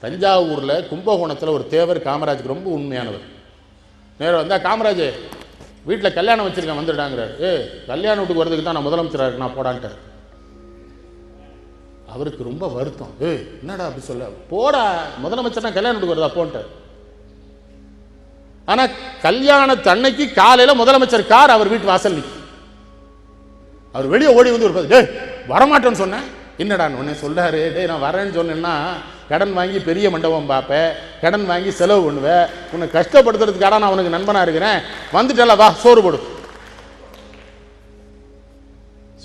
தஞ்சாவூரில் கும்பகோணத்தில் ஒரு தேவர் காமராஜுக்கு ரொம்ப உண்மையானவர். நேரம் வந்தால் காமராஜ் வீட்டில் கல்யாணம் வச்சுருக்கேன் வந்துட்டாங்கிறார். கல்யாண வீட்டுக்கு வரதுக்கு தான் நான் முதலமைச்சராக இருக்கு நான் போடான்ட்டார். அவருக்கு ரொம்ப வருத்தம். என்னடா அப்படி சொல்ல, போடா முதலமைச்சர்னா கல்யாண வீட்டுக்கு வருதா போன்ட்டார். ஆனால் கல்யாணத்து அன்னைக்கு காலையில் முதலமைச்சர் கார் அவர் வீட்டு வாசல் நிற்கும். அவர் வெளியே ஓடி வந்து ஒரு வரமாட்டேன்னு சொன்னேன். என்னடான்னு உடனே சொல்றாரு, நான் வரேன்னு சொன்னேன்னா கடன் வாங்கி பெரிய மண்டபம் பார்ப்பேன், கடன் வாங்கி செலவு பண்ணுவேன், உன்னை கஷ்டப்படுத்துறதுக்காக நான் உனக்கு நண்பனா இருக்கிறேன், வந்துட்டல வா சோறு போடு.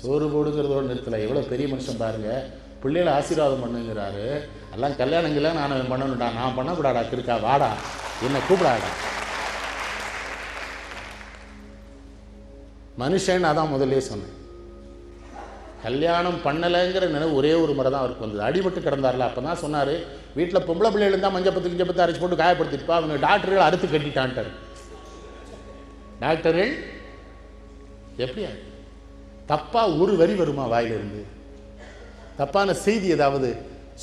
சோறு போடுங்கிறதோட நிறுத்தல. எவ்வளோ பெரிய மனுஷன் பாருங்க. பிள்ளைகளை ஆசீர்வாதம் பண்ணுங்கிறாரு. எல்லாம் கல்யாணங்கள நான் பண்ணணும்டா, நான் பண்ணக்கூடாடா, இருக்கா வாடா என்னை கூப்பிடாடா. மனுஷன் அதான் முதலே சொன்னேன். கல்யாணம் பண்ணலைங்கிற நினைவு ஒரே ஒரு முறை தான் அவருக்கு வந்தது. அடிபட்டு கிடந்தார்ல, அப்போ தான் சொன்னார், வீட்டில் பொம்பளை பிள்ளைகள் இருந்தால் மஞ்சப்பத்து கிஞ்சப்பத்து அரைச்சி போட்டு காயப்படுத்திட்டுப்பா, அவங்க டாக்டர்கள் அறுத்து கட்டிட்டான்ட்டார். டாக்டர்கள் எப்படியா தப்பாக ஒரு வரி வருமா வாயிலிருந்து? தப்பான செய்தி ஏதாவது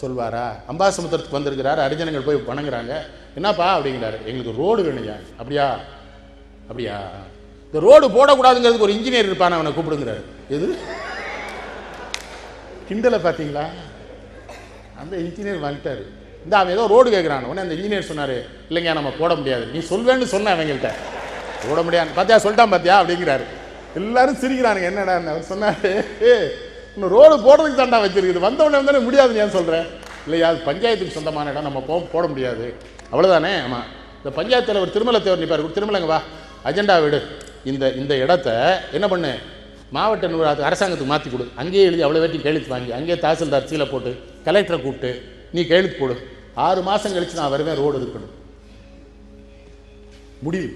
சொல்வாரா? அம்பாசமுத்திரத்துக்கு வந்திருக்கிறார், அரிஜனங்கள் போய் வணங்குறாங்க. என்னப்பா அப்படிங்கிறாரு, எங்களுக்கு ரோடு வேணுங்க. அப்படியா அப்படியா, இந்த ரோடு போடக்கூடாதுங்கிறதுக்கு ஒரு இன்ஜினியர் இருப்பான், அவனை கூப்பிடுங்கிறாரு. எது கிண்டலை பார்த்தீங்களா? அந்த இன்ஜினியர் வந்துட்டார். இந்த அவன் ஏதோ ரோடு கேட்குறான். உடனே அந்த இன்ஜினியர் சொன்னார், இல்லைங்க நம்ம போட முடியாது, நீ சொல்வேன்னு சொன்ன அவங்கள்ட்ட, போட முடியாது பார்த்தியா சொல்லிட்டான் பார்த்தியா அப்படிங்கிறாரு. எல்லாரும் சிரிக்கிறானுங்க. என்னடா அவர் சொன்னார், இன்னும் ரோடு போடுறதுக்கு தாண்டா வச்சிருக்குது, வந்தவொடனே வந்தானே முடியாதுன்னு ஏன் சொல்கிறேன்? இல்லையா அது பஞ்சாயத்துக்கு சொந்தமான இடம், நம்ம போட முடியாது அவ்வளோதானே. ஆமாம், இந்த பஞ்சாயத்து தலைவர் திருமலை தேவர் நிற்பார். திருமலைங்க வா அஜெண்டா விடு, இந்த இடத்த என்ன பண்ணு, மாவட்ட நிர்வாகத்துக்கு அரசாங்கத்துக்கு மாற்றி கொடு, அங்கேயே எழுதி அவ்வளோ வேட்டி கையெழுத்து வாங்கி, அங்கேயே தாசில்தார் சீலை போட்டு கலெக்டரை கூப்பிட்டு நீ கையெழுத்து போடு, 6 மாதம் கழிச்சு நான் வருவேன், ரோடு இருக்கணும். முடிவு.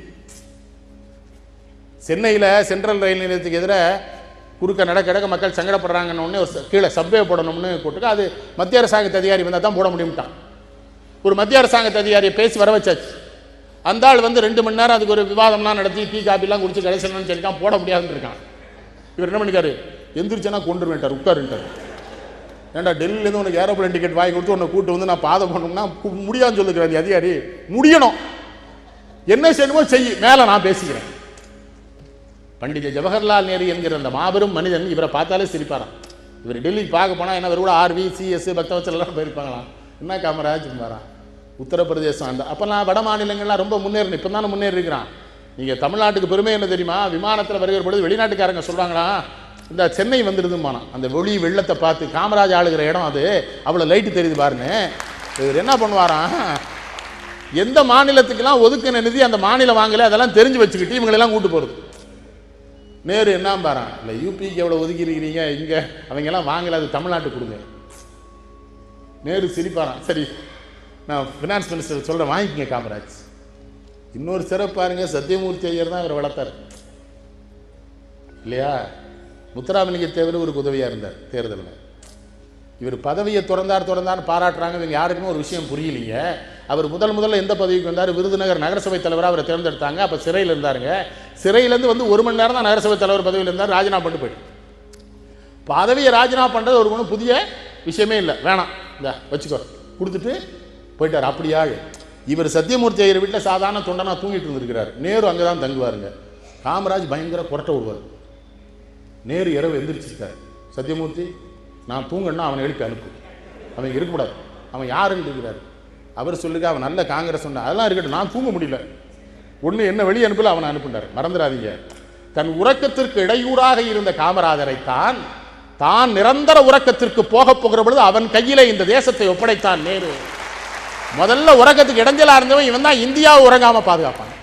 சென்னையில் சென்ட்ரல் ரயில் நிலையத்துக்கு எதிராக குறுக்க நடக்க மக்கள் சங்கடப்படுறாங்கன்னு ஒரு கீழே சப்வே போடணும்னு போட்டுக்க, அது மத்திய அரசாங்கத்து அதிகாரி வந்தால் தான் போட முடியும்ட்டான். ஒரு மத்திய அரசாங்கத்து அதிகாரியை பேசி வர வச்சாச்சு. அந்த ஆள் வந்து 2 மணி நேரம் அதுக்கு ஒரு விவாதம்லாம் நடத்தி டீ காப்பிலாம் குடிச்சு கடைசி சொல்லியிருக்கான், போட முடியாதுன்னு இருக்கான். இவர் என்ன பண்ணிக்காரு, எந்திரிச்சனா கொண்டுருவேன்ட்டார், உட்காருன்ட்டார். ஏன்டா டெல்லியிலேருந்து உனக்கு ஏரோப்ளேன் டிக்கெட் வாங்கி கொடுத்து உன்னை கூட்டு வந்து நான் பாதை பண்ணணும்னா முடியாதுன்னு சொல்லுகிறார் அதிகாரி. முடியணும், என்ன செய்யணுமோ செய், மேலே நான் பேசிக்கிறேன். பண்டித ஜவஹர்லால் நேரு என்கிற அந்த மாபெரும் மனிதன் இவரை பார்த்தாலே சிரிப்பாராம். இவர் டெல்லிக்கு பார்க்க போனால் என்ன, இவர் கூட ஆர்வி சிஎஸ் பக்தவச்சல் எல்லாம் போயிருப்பாங்களாம். என்ன காமராஜ் இருந்தாராம். உத்தரப்பிரதேசம் அந்த அப்போல்லாம் வட மாநிலங்கள்லாம் ரொம்ப முன்னேறணும், இப்போ தானே முன்னேறி இருக்கிறான். நீங்கள் தமிழ்நாட்டுக்கு பெருமை என்ன தெரியுமா, விமானத்தில் வருகிற பொழுது வெளிநாட்டுக்காரங்க சொல்கிறாங்களா, இந்த சென்னை வந்துடுதுமானா, அந்த ஒளி வெள்ளத்தை பார்த்து காமராஜ் ஆளுகிற இடம் அது அவ்வளோ லைட்டு தெரியுது பாருன்னு. இவர் என்ன பண்ணுவாராம், எந்த மாநிலத்துக்கெல்லாம் ஒதுக்கின நிதி அந்த மாநிலம் வாங்கலை அதெல்லாம் தெரிஞ்சு வச்சுக்கிட்டு இவங்களெல்லாம் கூட்டு போகிறது. நேரு என்ன பாரான், இல்லை யூபிக்கு எவ்வளோ ஒதுக்கிருக்கிறீங்க, இங்கே அவங்கெல்லாம் வாங்கலை, அது தமிழ்நாட்டுக்கு கொடுங்க. நேரு சிரிப்பாரான், சரி நான் ஃபினான்ஸ் மினிஸ்டர் சொல்கிறேன் வாங்கிக்கங்க காமராஜ். இன்னொரு சிறப்பு பாருங்க, சத்தியமூர்த்தி ஐயர் தான் இவர் வளர்த்தார் இல்லையா. முத்துராமலிங்க தேவர் ஒரு உதவியாக இருந்தார் தேர்தலில். இவர் பதவியை திறந்தார் பாராட்டுறாங்க. இவங்க யாருக்குமே ஒரு விஷயம் புரியலைங்க. அவர் முதல்ல எந்த பதவிக்கு வந்தார், விருதுநகர் நகரசபை தலைவராக அவரை தேர்ந்தெடுத்தாங்க. அப்போ சிறையில் இருந்தாருங்க. சிறையிலேருந்து வந்து 1 மணி நேரம் தான் நகரசபை தலைவர் பதவியில் இருந்தார். ராஜினாமா பண்ணிட்டு போயிட்டு, பதவியை ராஜினாமா பண்ணுறது ஒரு ஒன்றும் புதிய விஷயமே இல்லை, வேணாம் இந்த வச்சுக்கோ கொடுத்துட்டு போயிட்டார். அப்படியா, இவர் சத்தியமூர்த்தி ஐயர் வீட்டில் சாதாரண தொண்டனா தூங்கிட்டு இருந்திருக்கிறார். நேரு அங்கே தான் தங்குவாருங்க. காமராஜ் பயங்கர குரட்டை விடுவார். நேரு இரவு எந்திரிச்சிருக்காரு, சத்தியமூர்த்தி நான் தூங்கன்னா அவனை எழுப்பி அனுப்பு, அவன் இருக்கக்கூடாது, அவன் யாருன்னு இருக்கிறார். அவர் சொல்லுங்க, அவன் நல்ல காங்கிரஸ் சொன்ன அதெல்லாம் இருக்கட்டும், நான் தூங்க முடியல, ஒன்று என்ன வெளியே அனுப்பல, அவனை அனுப்புண்டார். மறந்துடாதீங்க, தன் உறக்கத்திற்கு இடையூறாக இருந்த காமராஜரை தான் நிரந்தர உறக்கத்திற்கு போகிற பொழுது அவன் கையிலே இந்த தேசத்தை ஒப்படைத்தான் நேரு. முதல்ல உறக்கத்துக்கு இடைஞ்சலா இருந்தவன் இவன் தான் இந்தியாவை உறங்காம பாதுகாப்பான்.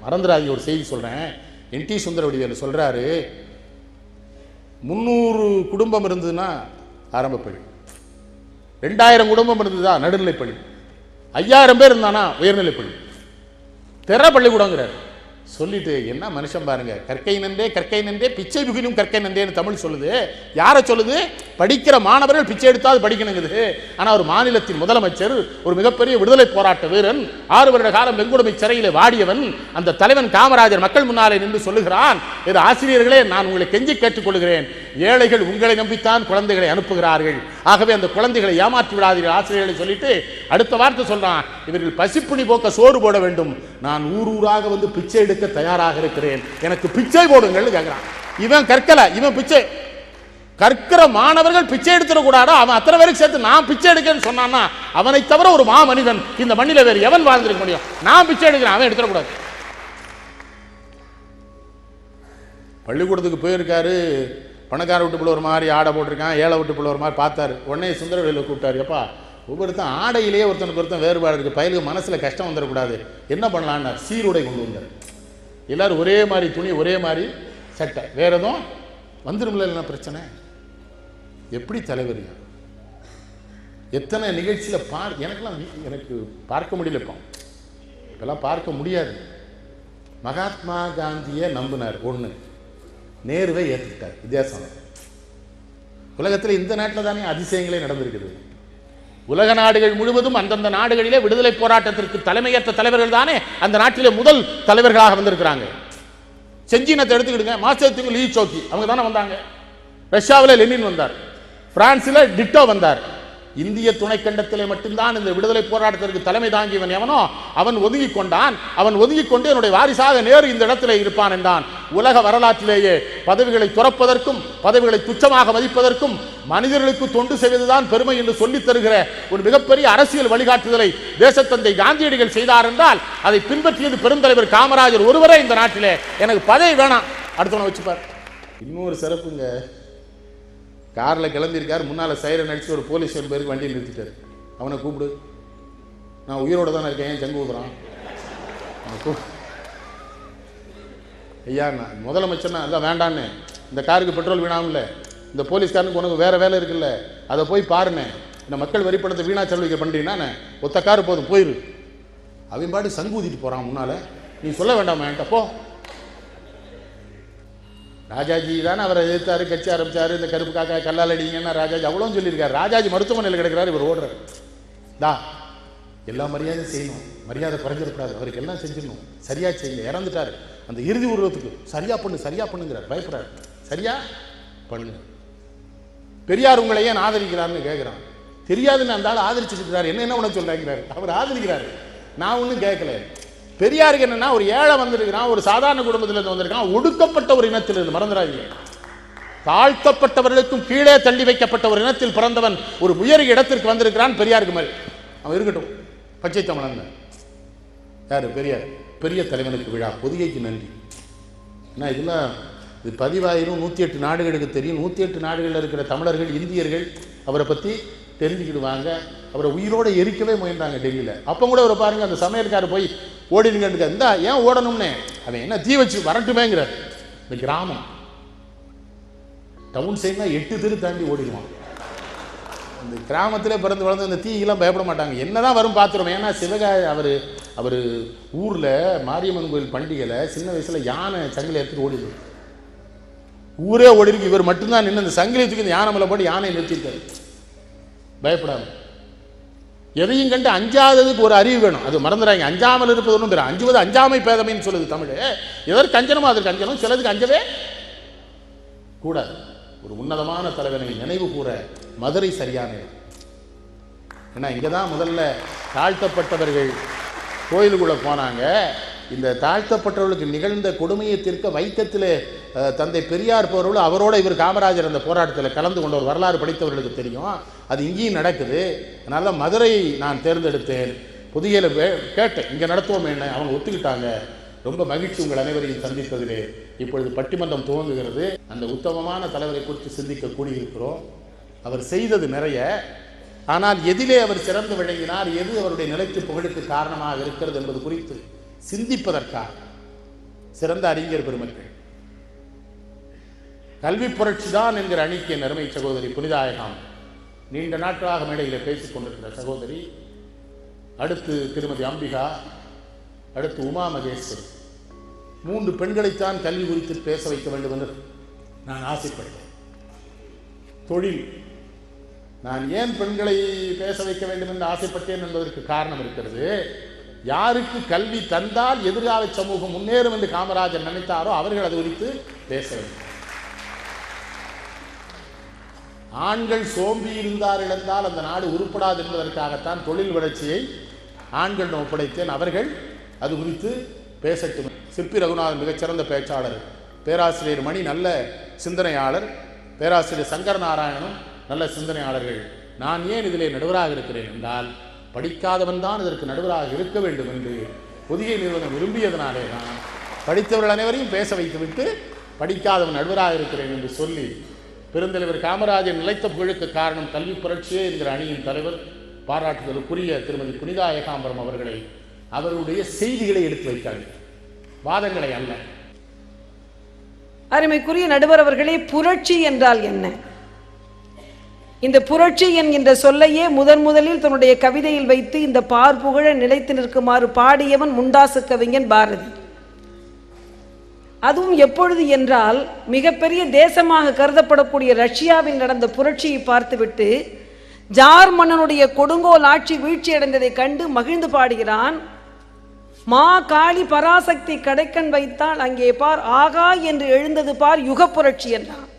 மறந்துடாதீங்க, ஒரு செய்தி சொல்றேன். NT சுந்தரவடிவேலு சொல்றாரு, 300 குடும்பம் இருந்ததுன்னா ஆரம்ப பள்ளி, 2000 குடும்பம் இருந்ததா நடுநிலைப்பள்ளி, 5000 பேர் இருந்தானா உயர்நிலைப்பள்ளி, திற பள்ளிக்கூடங்கிறார். சொல்லிட்டு என்ன மனுஷன் பாருங்க, கற்கை நன்றே பிச்சை புகிலும் கற்கை நன்றேன்னு தமிழ் சொல்லுது. யாரை சொல்லுது? படிக்கிற மாணவர்கள் பிச்சை எடுத்தாது படிக்கணுங்குது. ஆனால் ஒரு மாநிலத்தின் முதலமைச்சர், ஒரு மிகப்பெரிய விடுதலை போராட்ட வீரன், 6 வருட காலம் வெண்கொடுமை சிறையில் வாடியவன், அந்த தலைவன் காமராஜர் மக்கள் முன்னாலே நின்று சொல்லுகிறான், இது ஆசிரியர்களே நான் உங்களை கெஞ்சி கேட்டுக்கொள்கிறேன், ஏழைகள் உங்களை நம்பித்தான் குழந்தைகளை அனுப்புகிறார்கள், ஆகவே அந்த குழந்தைகளை ஏமாற்றி விடாதீர்கள் ஆசிரியர்களை சொல்லிட்டு அடுத்த வார்த்தை சொல்றான், இவர்கள் பசிப்புணி போக்க சோறு போட வேண்டும், நான் ஊராக வந்து பிச்சை எடுக்க தயாராக இருக்கிறேன், எனக்கு பிச்சை போடுங்கள் கேட்கிறான். இவன் கற்கல, இவன் பிச்சை கற்கிற மாணவர்கள் பிச்சை எடுத்துடக்கூடாது, அவன் அத்தனை பேருக்கு சேர்த்து நான் பிச்சை எடுக்கன்னு சொன்னான்னா அவனை தவிர ஒரு மா மனிதன் இந்த மண்ணில வேறு எவன் வாழ்ந்திருக்க முடியும்? நான் பிச்சை எடுக்கிறேன், அவன் எடுத்துடக்கூடாது. பள்ளிக்கூடத்துக்கு போயிருக்காரு, பணக்கார விட்டு பிள்ளை ஒரு மாதிரி ஆடை போட்டிருக்கான், ஏழை விட்டு பிள்ளை ஒரு மாதிரி பார்த்தாரு. உடனே சுந்தரவேலில் கூப்பிட்டாரு, எப்பா ஒவ்வொருத்தன் ஆடையிலேயே ஒருத்தனுக்கு ஒருத்தன் வேறுபாடு இருக்குது, பயலுக்கு மனசில் கஷ்டம் வந்துடக்கூடாது, என்ன பண்ணலான்னு சீருடை கொண்டு வந்தார். எல்லாரும் ஒரே மாதிரி துணி, ஒரே மாதிரி சட்டை, வேற எதுவும் வந்துடும்ல, என்ன பிரச்சனை? எப்படி தலைவர்? எத்தனை நிகழ்ச்சியில் எனக்கு பார்க்க முடியல, இப்பெல்லாம் பார்க்க முடியாது. மகாத்மா காந்தியை நம்பினார் ஒன்று, நேருவை ஏற்றுக்கிட்டார். வித்தியாசம். உலகத்தில் இந்த நாட்டில் தானே அதிசயங்களே நடந்திருக்குது. உலக நாடுகள் முழுவதும் அந்தந்த நாடுகளிலே விடுதலை போராட்டத்திற்கு தலைமையேற்ற தலைவர்கள் தானே அந்த நாட்டிலே முதல் தலைவர்களாக வந்திருக்கிறாங்க. செஞ்சினத்தை எடுத்துக்கிடுங்க, மாசத்துக்கு லீ சோக்கி அவங்க தானே வந்தாங்க. ரஷ்யாவில் லெனின் வந்தார், பிரான்சில் டிட்டோ வந்தார். இந்திய துணைக்கண்டத்திலே மட்டும்தான் இந்த விடுதலை போராட்டத்திற்கு தலைமை தாங்கியவன் எவனோ அவன் ஒதுங்கிக் கொண்டான். அவன் ஒதுங்கிக் கொண்டு என்னுடைய வாரிசாக நேரு இந்த இடத்திலே இருப்பான் என்றான். உலக வரலாற்றிலேயே பதவிகளை துறப்பதற்கும் பதவிகளை துச்சமாக மதிப்பதற்கும் மனிதர்களுக்கு தொண்டு செய்வதுதான் பெருமை என்று சொல்லித் தருகிற ஒரு மிகப்பெரிய அரசியல் வழிகாட்டுதலை தேசத்தந்தை காந்தியடிகள் செய்தார் என்றால் அதை பின்பற்றியது பெருந்தலைவர் காமராஜர் ஒருவரே இந்த நாட்டிலே. எனக்கு பதவி வேணாம், அடுத்தவனை வச்சுப்பார். இன்னொரு சிறப்புங்க, காரில் கிளம்பியிருக்கார், முன்னால் சைரன் அடித்து ஒரு போலீஸ் பேருக்கு வண்டியில் நிறுத்திட்டார். அவனை கூப்பிடு, நான் உயிரோட தானே இருக்கேன், ஏன் சங்கு ஊதுறான்? ஐயா நான் முதலமைச்சர்னா அதான் வேண்டான்னு, இந்த காருக்கு பெட்ரோல் வீணாமல, இந்த போலீஸ்காரனுக்கு உனக்கு வேறு வேலை இருக்குல்ல, அதை போய் பாருன்னு, இந்த மக்கள் வரிப்படத்தை வீணா செலவிக்க பண்ணுறீங்கன்னா ஒத்த காரு போதும் போயிரு. அவன் பாட்டு சங்கு ஊதிட்டு போகிறான் முன்னால், நீ சொல்ல வேண்டாமா என்கிட்ட போ. ராஜாஜி தானே அவரை எதிர்த்தாரு, கட்சி ஆரம்பிச்சாரு, இந்த கருப்பு காக்கா கல்லால் அடிங்கன்னா ராஜாஜி அவ்வளோ சொல்லியிருக்காரு. ராஜாஜி மருத்துவமனையில் கிடக்கிறார், இவர் ஓடுறாரு. எல்லா மரியாதையும் செய்யணும், மரியாதை குறைஞ்சிடக்கூடாது, அவருக்கு எல்லாம் செஞ்சிடணும், சரியா செய்யல, இறந்துட்டாரு. அந்த இறுதி உருவத்துக்கு சரியா பண்ணுங்கிறார், பயப்படுறாரு, சரியா பண்ணு. பெரியார் உங்களை ஏன் ஆதரிக்கிறாருன்னு கேட்குறான். தெரியாதுன்னு அந்த ஆள் ஆதரிச்சுக்கிறார், என்ன உனக்கு சொல்றாங்கிறாரு, அவர் ஆதரிக்கிறாரு, நான் ஒன்றும் கேட்கல. பெரியாருக்கு என்னன்னா, ஒரு ஏழை வந்திருக்கிறான், ஒரு சாதாரண குடும்பத்திலிருந்து வந்திருக்கான், ஒடுக்கப்பட்ட ஒரு இனத்திலிருந்து, மறந்துடாதீங்க, தாழ்த்தப்பட்டவர்களுக்கும் கீழே தள்ளி வைக்கப்பட்ட ஒரு இனத்தில் பிறந்தவன் ஒரு உயரிய இடத்திற்கு வந்திருக்கிறான். பெரியாருக்கு மாதிரி அவன் இருக்கட்டும், பச்சை தமிழன். யாரு? பெரியார். பெரிய தலைவனுக்கு விழா, பொதிகைக்கு நன்றி. ஏன்னா இதெல்லாம் இது பதிவாயிரும், 108 நாடுகளுக்கு தெரியும். 108 நாடுகளில் இருக்கிற தமிழர்கள், இந்தியர்கள் அவரை பற்றி தெரிஞ்சுக்கிடுவாங்க. அவரை உயிரோடு எரிக்கவே முயன்றாங்க டெல்லியில். அப்போ கூட அவரை பாருங்க, அந்த சமையல்காரர் போய் ஓடினுங்க, இந்த ஏன் ஓடணும்னு, அவன் என்ன தீ வச்சு வரட்டுமேங்கிறார். இந்த கிராமம் டவுன் சைட்னா 8 தெரு தாண்டி ஓடிடுவான். இந்த கிராமத்திலே பிறந்து வளர்ந்து அந்த தீயெல்லாம் பயப்பட மாட்டாங்க, என்னதான் வரும் பார்த்துருவோம். ஏன்னா அவர் ஊரில் மாரியம்மன் கோயில் பண்டிகையில் சின்ன வயசில் யானை சங்கிலி எடுத்துட்டு ஓடிடுவார். ஊரே ஓடிருக்கு, இவர் மட்டும்தான் நின்று அந்த சங்கிலி தூக்கி இந்த யானை மேலே போட்டு யானையை நிறுத்திட்டார். பயப்படாது. எதையும் கண்டு அஞ்சாததுக்கு ஒரு அறிவு வேணும், அது மறந்துடாங்க. அஞ்சாமல் இருப்பது ஒன்றும் பேர், அஞ்சுவது அஞ்சாமை பேதமைன்னு சொல்லுது தமிழ். எதற்கு அஞ்சனமோ அதற்கு அஞ்சனும், சிலதுக்கு அஞ்சவே கூடாது. ஒரு உன்னதமான தலைவனை நினைவு கூற மதுரை சரியான இடம். ஏன்னா இங்கே தான் முதல்ல தாழ்த்தப்பட்டவர்கள் கோயிலுக்குள்ளே போனாங்க. இந்த தாழ்த்தப்பட்டவர்களுக்கு நிகழ்ந்த கொடுமையை தீர்க்க வைக்கத்தில் தந்தை பெரியார் போகிறவர்கள், அவரோட இவர் காமராஜர் அந்த போராட்டத்தில் கலந்து கொண்ட ஒரு வரலாறு படித்தவர்களுக்கு தெரியும். அது இங்கேயும் நடக்குது. அதனால மதுரை நான் தேர்ந்தெடுத்தேன். புதியல கேட்டேன், இங்கே நடத்துவோம் என்ன, அவங்க ஒத்துக்கிட்டாங்க. ரொம்ப மகிழ்ச்சி உங்கள் அனைவரையும் சந்தித்ததிலே. இப்பொழுது பட்டிமன்றம் துவங்குகிறது. அந்த உத்தமமான தலைவரை குறித்து சிந்திக்க கூடியிருக்கிறோம். அவர் செய்தது நிறைய, ஆனால் எதிலே அவர் சிறந்து விளங்கினார், எது அவருடைய நிலைக்கு புகழுக்கு காரணமாக இருக்கிறது என்பது குறித்து சிந்திப்பதற்காக சிறந்த அறிஞர் பெருமக்கள், கல்வி புரட்சி தான் என்கிற அணிக்கு என் அருமை சகோதரி புனிதாயகம் நீண்ட நாட்களாக மேடையில் பேசிக் கொண்டிருக்கிற சகோதரி, அடுத்து திருமதி அம்பிகா, அடுத்து உமா மகேஸ்வரி, 3 பெண்களைத்தான் கல்வி குறித்து பேச வைக்க வேண்டும் என்று நான் ஆசைப்பட்டேன். தொழில், நான் ஏன் பெண்களை பேச வைக்க வேண்டும் என்று ஆசைப்பட்டேன் என்பதற்கு காரணம் இருக்கிறது. யாருக்கு கல்வி தந்தால் எதிர்கால சமூகம் முன்னேறும் என்று காமராஜர் நினைத்தாரோ அவர்கள் அது குறித்து பேச வேண்டும். ஆண்கள் சோம்பி இருந்தார்கள் என்றால் அந்த நாடு உருப்படாது என்பதற்காகத்தான் தொழில் வளர்ச்சியை ஆண்கள் ஒப்படைத்தேன். அவர்கள் அது குறித்து பேசட்டும். சிற்பி ரகுநாதன் மிகச்சிறந்த பேச்சாளர், பேராசிரியர் மணி நல்ல சிந்தனையாளர், பேராசிரியர் சங்கர நாராயணனும் நல்ல சிந்தனையாளர்கள். நான் ஏன் இதிலே நடுவராக இருக்கிறேன் என்றால், படிக்காதவன் தான் இதற்கு நடுவராக இருக்க வேண்டும் என்று பொதிகை நிறுவனம் விரும்பியதனாலே தான் படித்தவர்கள் அனைவரையும் பேச வைத்துவிட்டு படிக்காதவன் நடுவராக இருக்கிறேன் என்று சொல்லி, பெருந்தலைவர் காமராஜர் நிலைத்த புகழுக்கு காரணம் கல்வி புரட்சியே என்கிற அணியின் தலைவர் பாராட்டுதலுக்குரிய திருமதி புனிதா ஏகாம்பரம் அவர்களை, அவருடைய செய்திகளை எடுத்து வைத்தார்கள், வாதங்களை அல்ல. அருமைக்குரிய நடுவர் அவர்களே, புரட்சி என்றால் என்ன? இந்த புரட்சி என்கின்ற சொல்லையே முதலில் தன்னுடைய கவிதையில் வைத்து இந்த பார்ப்புகழ நிலைத்து நிற்குமாறு பாடியவன் முண்டாசு கவிஞன் பாரதி. அதுவும் எப்பொழுது என்றால், மிகப்பெரிய தேசமாக கருதப்படக்கூடிய ரஷ்யாவில் நடந்த புரட்சியை பார்த்துவிட்டு ஜார் மன்னனுடைய கொடுங்கோல் ஆட்சி வீழ்ச்சி அடைந்ததை கண்டு மகிழ்ந்து பாடுகிறான். மா காளி பராசக்தி கடைக்கண் வைத்தால் அங்கே பார், ஆகா என்று எழுந்தது பார் யுக புரட்சி என்றான்.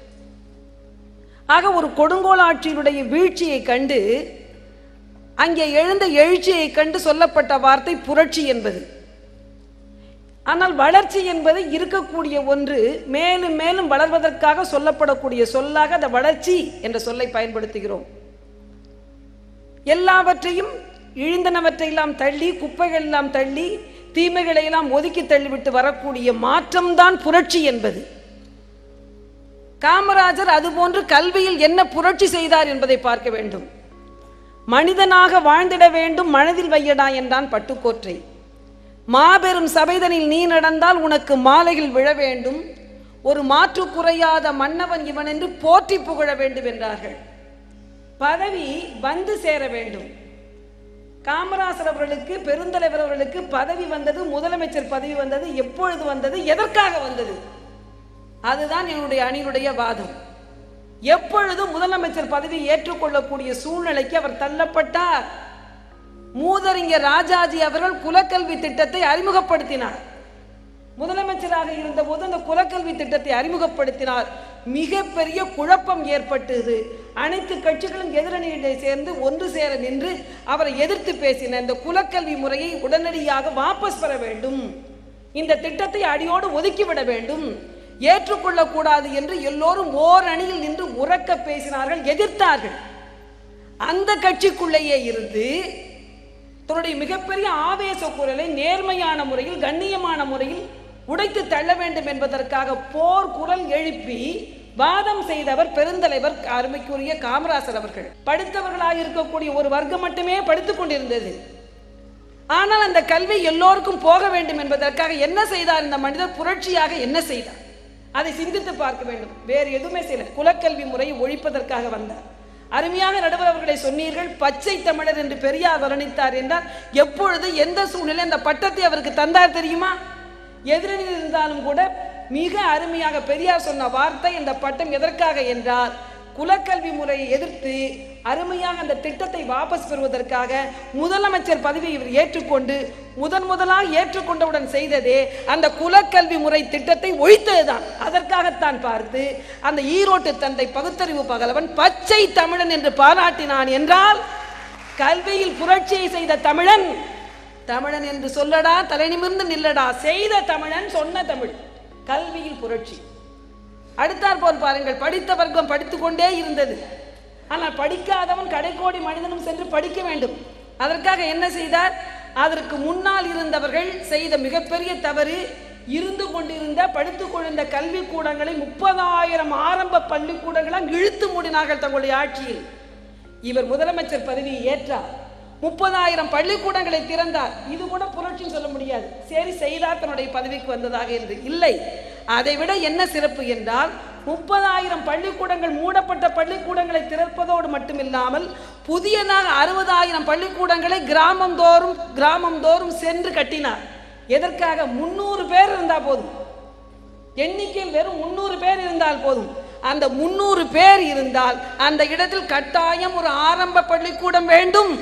ஆக ஒரு கொடுங்கோல் ஆட்சியினுடைய வீழ்ச்சியை கண்டு, அங்கே எழுந்த எழுச்சியை கண்டு சொல்லப்பட்ட வார்த்தை புரட்சி என்பது. ஆனால் வளர்ச்சி என்பது இருக்கக்கூடிய ஒன்று மேலும் மேலும் வளர்வதற்காக சொல்லப்படக்கூடிய சொல்லாக அந்த வளர்ச்சி என்ற சொல்லை பயன்படுத்துகிறோம். எல்லாவற்றையும் இழிந்தனவற்றை எல்லாம் தள்ளி, குப்பைகள் எல்லாம் தள்ளி, தீமைகளை எல்லாம் ஒதுக்கி தள்ளிவிட்டு வரக்கூடிய மாற்றம்தான் புரட்சி என்பது. காமராஜர் அதுபோன்று கல்வியில் என்ன புரட்சி செய்தார் என்பதை பார்க்க வேண்டும். மனிதனாக வாழ்ந்திட வேண்டும், மனதில் வையடா என்றான் பட்டுக்கோற்றை. மாபெரும் சபைதனில் நீ நடந்தால் உனக்கு மாலைகள் விழ வேண்டும், ஒரு மாற்று குறையாத மன்னவன் இவன் என்று போற்றி புகழ வேண்டும் என்றார்கள். பதவி வந்து சேர வேண்டும். காமராஜர் அவர்களுக்கு, பெருந்தலைவர் அவர்களுக்கு பதவி வந்தது, முதலமைச்சர் பதவி வந்தது, எப்பொழுது வந்தது, எதற்காக வந்தது? அதுதான் என்னுடைய அணியினுடைய வாதம். எப்பொழுது முதலமைச்சர் பதவியை ஏற்றுக்கொள்ளக்கூடிய சூழ்நிலைக்கு அவர் தள்ளப்பட்டார். மூதறிஞர் ராஜாஜி அவர்கள் குலக்கல்வி திட்டத்தை அறிமுகப்படுத்தினார். முதலமைச்சராக இருந்த போது அந்த குலக்கல்வி திட்டத்தை அறிமுகப்படுத்தினார். மிகப்பெரிய குழப்பம் ஏற்பட்டது. அனைத்து கட்சிகளும் எதிரணியிலே சேர்ந்து ஒன்று சேர நின்று அவரை எதிர்த்து பேசின. இந்த குலக்கல்வி முறையை உடனடியாக வாபஸ் பெற வேண்டும், இந்த திட்டத்தை அடியோடு ஒதுக்கிவிட வேண்டும், ஏற்றுக்கொள்ளக்கூடாது என்று எல்லோரும் ஓர் அணியில் நின்று உரக்க பேசினார்கள், எதிர்த்தார்கள். அந்த கட்சிக்குள்ளேயே இருந்து தன்னுடைய மிகப்பெரிய ஆவேச குரலை நேர்மையான முறையில், கண்ணியமான முறையில் உடைத்து தள்ள வேண்டும் என்பதற்காக போர் குரல் எழுப்பி வாதம் செய்தவர் பெருந்தலைவர் அருமைக்குரிய காமராஜர் அவர்கள். படித்தவர்களாக இருக்கக்கூடிய ஒரு வர்க்கம் மட்டுமே படித்துக் கொண்டிருந்தது. ஆனால் அந்த கல்வி எல்லோருக்கும் போக வேண்டும் என்பதற்காக என்ன செய்தார் இந்த மனிதர்? புரட்சியாக என்ன செய்தார்? அதை சிந்தித்து பார்க்க வேண்டும். வேறு எதுவுமே செய்யல. குலக்கல்வி முறையை ஒழிப்பதற்காக வந்தார். அருமையாக நடுவர் அவர்களை சொன்னீர்கள். பச்சை தமிழர் என்று பெரியார் வர்ணித்தார் என்றால் எப்பொழுது, எந்த சூழ்நிலை அந்த பட்டத்தை அவருக்கு தந்தார் தெரியுமா? எதிரணியில் இருந்தாலும் கூட மிக அருமையாக பெரியார் சொன்ன வார்த்தை, இந்த பட்டம் எதற்காக என்றால் குலக்கல்வி முறையை எதிர்த்து அருமையாக அந்த திட்டத்தை வாபஸ் பெறுவதற்காக முதலமைச்சர் பதவியை இவர் ஏற்றுக்கொண்டு முதலாக ஏற்றுக்கொண்டவுடன் செய்ததே அந்த குலக்கல்வி முறை திட்டத்தை ஒழித்ததுதான். அதற்காகத்தான் பார்த்து அந்த ஈரோட்டு தந்தை பகுத்தறிவு பகலவன் பச்சை தமிழன் என்று பாராட்டினான் என்றால், கல்வியில் புரட்சியை செய்த தமிழன், தமிழன் என்று சொல்லடா, தலை நிமிர்ந்து நில்லடா, செய்த தமிழன், சொன்ன தமிழ், கல்வியில் புரட்சி. அடுத்தாற் போல் பாருங்கள், படித்த வர்க்கம் படித்துக் கொண்டே இருந்தது. ஆனால் படிக்காதவன் கடைக்கோடி மனிதனும் சென்று படிக்க வேண்டும். அதற்காக என்ன செய்தார்? அதற்கு முன்னால் இருந்தவர்கள் செய்த மிகப்பெரிய தவறு, இருந்து கொண்டிருந்த படித்துக் கொண்டிருந்த கல்வி கூடங்களை 30,000 ஆரம்ப பள்ளிக்கூடங்களாம் இழுத்து மூடினார்கள் தங்களுடைய ஆட்சியில். இவர் முதலமைச்சர் பதவியை ஏற்றார், 30,000 பள்ளிக்கூடங்களை திறந்தார். இது கூட புரட்சின்னு சொல்ல முடியாது. சரி செய்தார், தன்னுடைய பதவிக்கு வந்ததாக என்று இல்லை. அதை விட என்ன சிறப்பு என்றால், 30,000 பள்ளிக்கூடங்கள், மூடப்பட்ட பள்ளிக்கூடங்களை திறப்பதோடு மட்டுமில்லாமல் புதியதாக 60,000 பள்ளிக்கூடங்களை கிராமம் தோறும் சென்று கட்டினார். எதற்காக? 300 பேர் இருந்தால் போதும், எண்ணிக்கையில் வெறும் 300 பேர் இருந்தால் போதும். அந்த 300 பேர் இருந்தால் அந்த இடத்தில் கட்டாயம் ஒரு ஆரம்ப பள்ளிக்கூடம் வேண்டும்.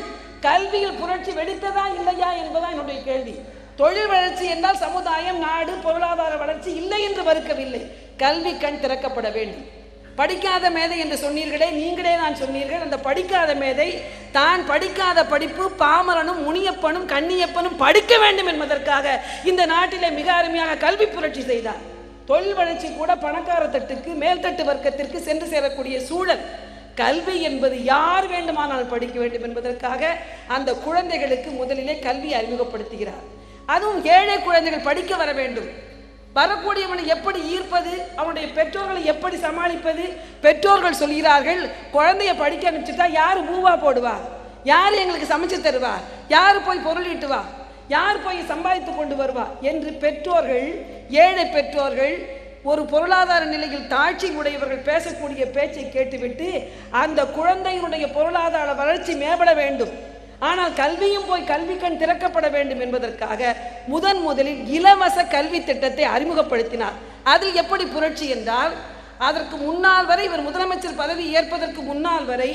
கல்வியில் புரட்சி வெடித்ததா இல்லையா என்பதுதான் என்னுடைய கேள்வி. தொழில் வளர்ச்சி என்றால் சமுதாயம், நாடு, பொருளாதார வளர்ச்சி இல்லை என்று மறுக்கவில்லை. கல்வி கண் திறக்கப்பட வேண்டும். படிக்காத மேதை என்று சொன்னீர்களே, நீங்களே நான் சொன்னீர்கள். அந்த படிக்காத மேதை தான் படிக்காத படிப்பு பாமரனும் முனியப்பனும் கண்ணியப்பனும் படிக்க வேண்டும் என்பதற்காக இந்த நாட்டிலே மிக அருமையாக கல்வி புரட்சி செய்தார். தொழில் வளர்ச்சி கூட பணக்கார தட்டுக்கு, மேல்தட்டு வர்க்கத்திற்கு சென்று சேரக்கூடிய சூழல். கல்வி என்பது யார் வேண்டுமானால் படிக்க வேண்டும் என்பதற்காக அந்த குழந்தைகளுக்கு முதலிலே கல்வி அறிமுகப்படுத்துகிறார். அதுவும் ஏழை குழந்தைகள் படிக்க வர வேண்டும். வரக்கூடியவனை எப்படி ஈர்ப்பது, அவனுடைய பெற்றோர்களை எப்படி சமாளிப்பது? பெற்றோர்கள் சொல்கிறார்கள், குழந்தைய படிக்க அனுப்பிச்சுட்டா யார் பூவா போடுவா, யார் எங்களுக்கு சமைச்சு தருவா, யார் போய் பொருள் ஈட்டுவா, யார் போய் சம்பாதித்து கொண்டு வருவா என்று பெற்றோர்கள், ஏழை பெற்றோர்கள், ஒரு பொருளாதார நிலையில் தாழ்ச்சி உடையவர்கள் பேசக்கூடிய பேச்சை கேட்டுவிட்டு அந்த குழந்தையினுடைய பொருளாதார வளர்ச்சி மேம்பட வேண்டும், ஆனால் கல்வியும் போய் கல்வி கண் திறக்கப்பட வேண்டும் என்பதற்காக முதலில் இலவச கல்வி திட்டத்தை அறிமுகப்படுத்தினார். அதில் எப்படி புரட்சி என்றால், அதற்கு முன்னால் வரை, இவர் முதலமைச்சர் பதவி ஏற்பதற்கு முன்னால் வரை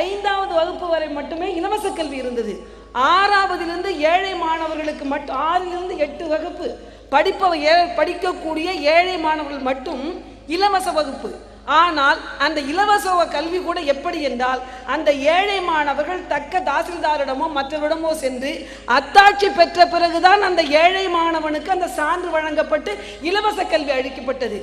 5வது வகுப்பு வரை மட்டுமே இலவச கல்வி இருந்தது. 6வதிலிருந்து ஏழை மாணவர்களுக்கு மட்டும், 6லிருந்து 8 வகுப்பு படிக்கக்கூடிய ஏழை மாணவர்கள் மட்டும் இலவச வகுப்பு. ஆனால் அந்த இலவச கல்வி கூட எப்படி என்றால், அந்த ஏழை மாணவர்கள் தக்க தாசில்தாரிடமோ மற்றவரிடமோ சென்று அத்தாட்சி பெற்ற பிறகுதான் அந்த ஏழை மாணவனுக்கு அந்த சான்று வழங்கப்பட்டு இலவச கல்வி அளிக்கப்பட்டது.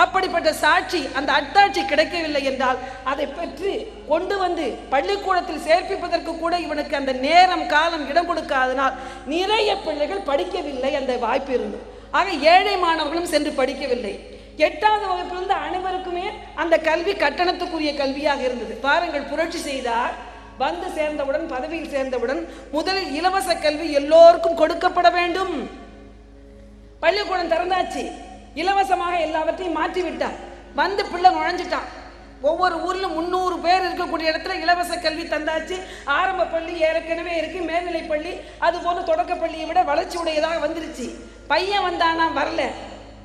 அப்படிப்பட்ட சாட்சி, அந்த அத்தாட்சி கிடைக்கவில்லை என்றால் அதை பெற்று கொண்டு வந்து பள்ளிக்கூடத்தில் சேர்ப்பிப்பதற்கு கூட இவனுக்கு அந்த நேரம் காலம் இடம் கொடுக்காதனால் நிறைய பிள்ளைகள் படிக்கவில்லை. அந்த வாய்ப்பு இருந்தது. ஆக ஏழை மாணவர்களும் சென்று படிக்கவில்லை. 8வது வகுப்பிலிருந்து அனைவருக்குமே அந்த கல்வி கட்டணத்துக்குரிய கல்வியாக இருந்தது. பாருங்கள், புரட்சி செய்தார். வந்து சேர்ந்தவுடன், பதவியில் சேர்ந்தவுடன் முதலில் இலவச கல்வி எல்லோருக்கும் கொடுக்கப்பட வேண்டும். பள்ளிக்கூடம் திறந்தாச்சு, இலவசமாக எல்லாவற்றையும் மாற்றி விட்டார். வந்து பிள்ளை நுழைஞ்சிட்டான். ஒவ்வொரு ஊரிலும் 300 பேர் இருக்கக்கூடிய இடத்துல இலவச கல்வி தந்தாச்சு. ஆரம்ப பள்ளி ஏற்கனவே இருக்கு, மேல்நிலை பள்ளி அதுபோல தொடக்க பள்ளியை விட வளர்ச்சி உடையதாக வந்துருச்சு. பையன் வந்தானா? வரல.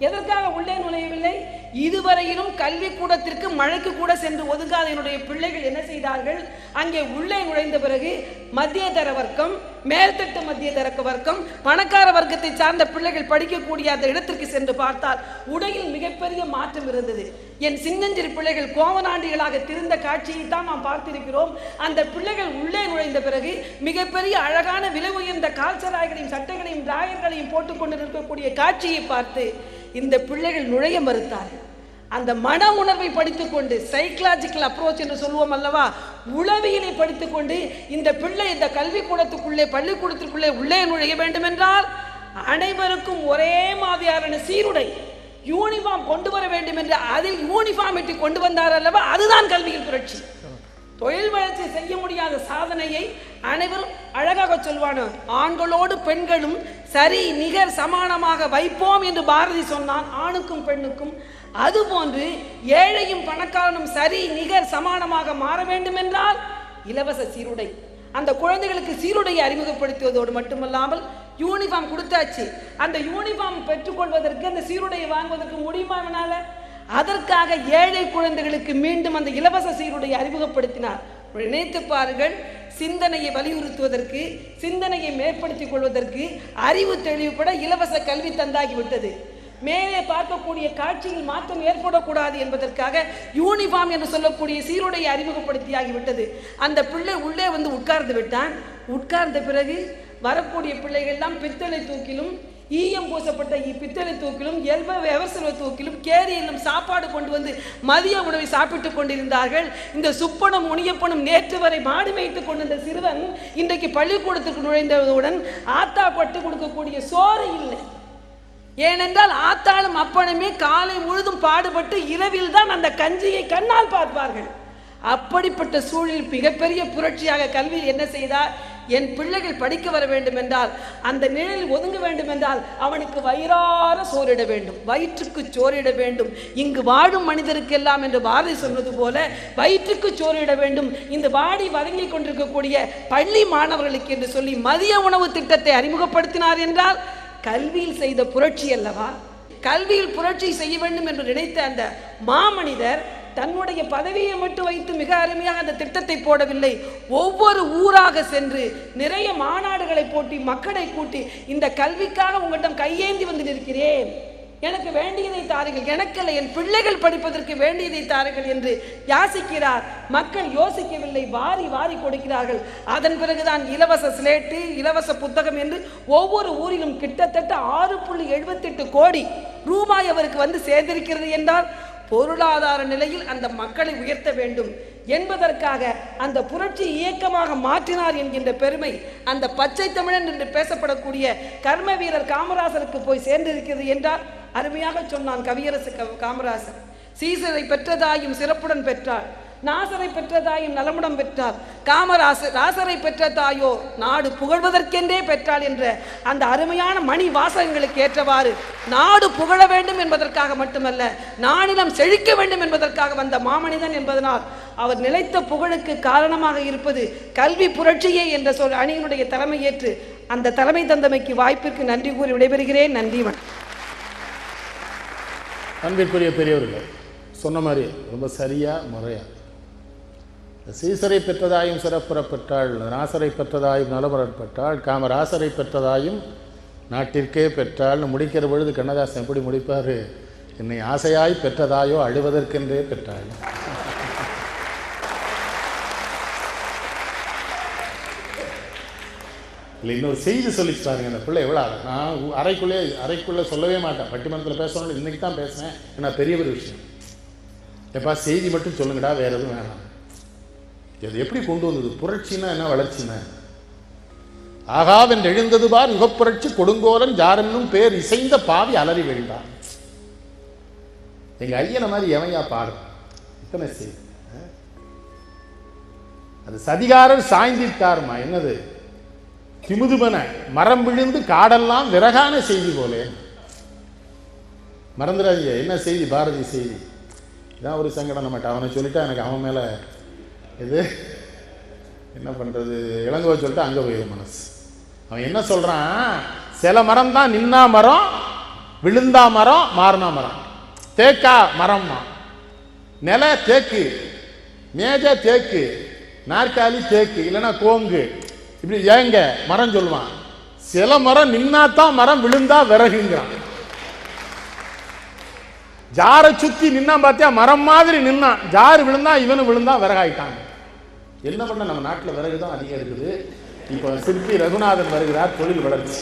எதற்காக உள்ளே நுழையவில்லை? இதுவரையிலும் கல்வி கூடத்திற்கு மழைக்கு கூட சென்று ஒதுங்காத என்னுடைய பிள்ளைகள் என்ன செய்தார்கள்? அங்கே உள்ளே நுழைந்த பிறகு மத்திய தர வர்க்கம், மேல்தட்டு மத்திய தர வர்க்கம், பணக்கார வர்க்கத்தை சார்ந்த பிள்ளைகள் படிக்கக்கூடிய அந்த இடத்திற்கு சென்று பார்த்தால் உடையில் மிகப்பெரிய மாற்றம் இருந்தது. என் சின்னஞ்சிறு பிள்ளைகள் கோவனாண்டிகளாக திருந்த காட்சியை தான் நாம் பார்த்திருக்கிறோம். அந்த பிள்ளைகள் உள்ளே நுழைந்த பிறகு மிகப்பெரிய அழகான விலை உயர்ந்த கால்சராய்களையும் சட்டைகளையும் டிராயர்களையும் போட்டுக்கொண்டு இருக்கக்கூடிய காட்சியை பார்த்து இந்த பிள்ளைகள் நுழைய மறுத்தார்கள். அந்த மன உணர்வை படித்துக்கொண்டு, சைக்கலாஜிக்கல் அப்ரோச் என்று சொல்லுவோம் அல்லவா, உளவியலை படித்துக்கொண்டு இந்த பிள்ளை இந்த கல்வி கூடத்துக்குள்ளே, பள்ளிக்கூடத்திற்குள்ளே உள்ளே நுழைய வேண்டும் என்றால் அனைவருக்கும் ஒரே மாதிரியான சீருடை, யூனிஃபார்ம் கொண்டு வர வேண்டும் என்று அதில் யூனிஃபார்மிட்டி கொண்டு வந்தார் அல்லவா, அதுதான் கல்வியில் புரட்சி. தொழில் வளர்ச்சி செய்ய முடியாத சாதனையை அனைவரும் அழகாக சொல்வான, ஆண்களோடு பெண்களும் சரி நிகர் சமானமாக வைப்போம் என்று பாரதி சொன்னான், ஆணுக்கும் பெண்ணுக்கும். அதுபோன்று ஏழையும் பணக்காரனும் சரி நிகர் சமானமாக மாற வேண்டும் என்றால் இலவச சீருடை. அந்த குழந்தைகளுக்கு சீருடையை அறிமுகப்படுத்துவதோடு மட்டுமல்லாமல் யூனிஃபார்ம் கொடுத்தாச்சு. அந்த யூனிஃபார்ம் பெற்றுக்கொள்வதற்கு, அந்த சீருடையை வாங்குவதற்கு முடியுமா? அதற்காக ஏழை குழந்தைகளுக்கு மீண்டும் அந்த இலவச சீருடையை அறிமுகப்படுத்தினார். நினைத்து பாருங்கள், சிந்தனையை வலியுறுத்துவதற்கு, சிந்தனையை மேற்படுத்திக் கொள்வதற்கு, அறிவு தெளிவுபட இலவச கல்வி தந்தாகிவிட்டது. மேலே பார்க்கக்கூடிய காட்சியில் மாற்றம் ஏற்படக்கூடாது என்பதற்காக யூனிஃபார்ம் என்று சொல்லக்கூடிய சீருடையை அறிமுகப்படுத்தியாகிவிட்டது. அந்த பிள்ளை உள்ளே வந்து உட்கார்ந்து விட்டான். உட்கார்ந்த பிறகு வரக்கூடிய பிள்ளைகள் எல்லாம் பித்தளை தூக்கிலும், ஈயம் பூசப்பட்ட பித்தளை தூக்கிலும், எவர்சில்வ தூக்கிலும், கேரியிலும் சாப்பாடு கொண்டு வந்து மதிய உணவை சாப்பிட்டுக் கொண்டிருந்தார்கள். இந்த சுப்பனும் முனியப்பனும் நேற்று வரை மாடு வைத்துக் கொண்டிருந்த சிறுவன் இன்றைக்கு பள்ளிக்கூடத்திற்கு நுழைந்தவுடன் ஆத்தா பட்டு கொடுக்கக்கூடிய சோறு இல்லை. ஏனென்றால் ஆத்தாளும் அப்பனுமே காலை முழுதும் பாடுபட்டு இரவில் தான் அந்த கஞ்சியை கண்ணால் பார்ப்பார்கள். அப்படிப்பட்ட சூழலில் மிகப்பெரிய புரட்சியாக கல்வி என்ன செய்தார்? என் பிள்ளைகள் படிக்க வர வேண்டும் என்றால், அந்த நிழலில் ஒதுங்க வேண்டும் என்றால் அவனுக்கு வயிறார சோறிட வேண்டும், வயிற்றுக்கு சோறிட வேண்டும். இங்கு வாழும் மனிதருக்கெல்லாம் என்று பாரதி சொன்னது போல வயிற்றுக்கு சோறிட வேண்டும். இந்த வாடி வதங்கி கொண்டிருக்கக்கூடிய பள்ளி மாணவர்களுக்கு என்று சொல்லி மதிய உணவு திட்டத்தை அறிமுகப்படுத்தினார் என்றால் கல்வியில் செய்த புரட்சி அல்லவா? கல்வியில் புரட்சி செய்ய வேண்டும் என்று நினைத்த அந்த மாமனிதர் தன்னுடைய பதவியை மட்டும் வைத்து மிக அருமையாக அந்த திட்டத்தை போடவில்லை. ஒவ்வொரு ஊராக சென்று நிறைய மாநாடுகளை போட்டி மக்களை கூட்டி, இந்த கல்விக்காக உங்களிடம் கையேந்தி வந்து நிற்கிறேன், எனக்கு வேண்டியதை தாருங்கள், எனக்கல்ல என் பிள்ளைகள் படிப்பதற்கு வேண்டியதை தாருங்கள் என்று யாசிக்கிறார். மக்கள் யோசிக்கவில்லை, வாரி வாரி கொடுக்கிறார்கள். அதன் பிறகுதான் இலவச ஸ்லேட்டு, இலவச புத்தகம் என்று ஒவ்வொரு ஊரிலும் கிட்டத்தட்ட 6.78 கோடி ரூபாய் அவருக்கு வந்து சேர்ந்திருக்கிறது என்றால் பொருளாதார நிலையில் அந்த மக்களை உயர்த்த வேண்டும் என்பதற்காக அந்த புரட்சி இயக்கமாக மாற்றினார் என்கின்ற பெருமை அந்த பச்சை தமிழன் என்று பேசப்படக்கூடிய கர்ம வீரர் காமராசருக்கு போய் சேர்ந்திருக்கிறது என்றால் அருமையாக சொன்னான் கவியரசு காமராசர். சீசரை பெற்றதாயும் சிறப்புடன் பெற்றார், நாசரை பெற்றதாயும் நலமுடன் பெற்றார், ராசரை பெற்ற தாயோ நாடு புகழ்வதற்கென்றே பெற்றாள் என்ற அந்த அருமையான மணி வாசகங்களுக்கு ஏற்றவாறு நாடு புகழ வேண்டும் என்பதற்காக மட்டுமல்ல, நானிலம் செழிக்க வேண்டும் என்பதற்காக வந்த மாமனிதன் என்பதனால் அவர் நிலைத்த புகழுக்கு காரணமாக இருப்பது கல்வி புரட்சியே என்ற சொல் அணியினுடைய தலைமை ஏற்று அந்த தலைமை தந்தமைக்கு வாய்ப்பிற்கு நன்றி கூறி விடைபெறுகிறேன். நன்றி. அன்பிற்குரிய பெரியவர்கள் சொன்ன மாதிரி ரொம்ப சரியா முறையா சீசரை பெற்றதாயும் சிறப்புற பெற்றாள், நாசரை பெற்றதாயும் நலமுடன் பெற்றாள், காமராசரை பெற்றதாயும் நாட்டிற்கே பெற்றாள்னு முடிக்கிற பொழுது கண்ணதாசன் எப்படி முடிப்பார்? என்னை ஆசையாய் பெற்றதாயோ அழுவதற்கென்றே பெற்றாள். இல்லை, இன்னொரு செய்தி சொல்லிச்சு பாருங்க, அந்த பிள்ளை எவ்வளோ. நான் அறைக்குள்ளே சொல்லவே மாட்டேன், பட்டிமன்றத்தில் பேசணும், இன்றைக்கி தான் பேசினேன். ஏன்னா பெரிய ஒரு விஷயம். எப்பா செய்தி மட்டும் சொல்லுங்கடா, வேற எதுவும் வேணாம். இது எப்படி கொண்டு வந்தது? புரட்சின்னா என்ன, வளர்ச்சின்னா ஆகாவென்று எழுந்தது பார் யுகப்புரட்சி கொடுங்கோலன் ஜாரென்னும் பேர் இசைந்த பாவி அலறி வேண்டாம். எங்க ஐயனை மாதிரி எவையா பாடும் இத்தனை செய்தி. அது சதிகாரர் சாய்ந்திட்டாருமா. என்னது? திமுதுமன மரம் விழுந்து காடெல்லாம் விறகான செய்தி போலே. மறந்துடாதீங்க, என்ன செய்தி? பாரதி செய்தி. இதான் ஒரு சங்கடம். நம்மகிட்ட அவனை சொல்லிட்டா எனக்கு அவன் மேலே இது என்ன பண்ணுறது, இளங்கோவை சொல்லிட்டு அங்கே போயிடும் மனசு. அவன் என்ன சொல்கிறான்? சில மரம் தான் நின்னா மரம், விழுந்தா மரம், மாறினா மரம். தேக்கா மரம்மா, நில தேக்கு, மேஜ தேக்கு, நாற்காலி தேக்கு, இல்லைன்னா கோங்கு, இப்படி ஏங்க மரம் சொல்லுவான். சில மரம் நின்னாத்தான் மரம், விழுந்தா விறகுங்கிறான். ஜாரை சுத்தி நின்னா பார்த்தியா, மரம் மாதிரி நின்னான். ஜாரு விழுந்தா இவனு விழுந்தா விறகாயிட்டாங்க. என்ன பண்ண, நம்ம நாட்டில் விறகு தான் அதிகம் இருக்குது. இப்போ சிற்பி ரகுநாதன் வருகிறார், தொழில் வளர்ச்சி.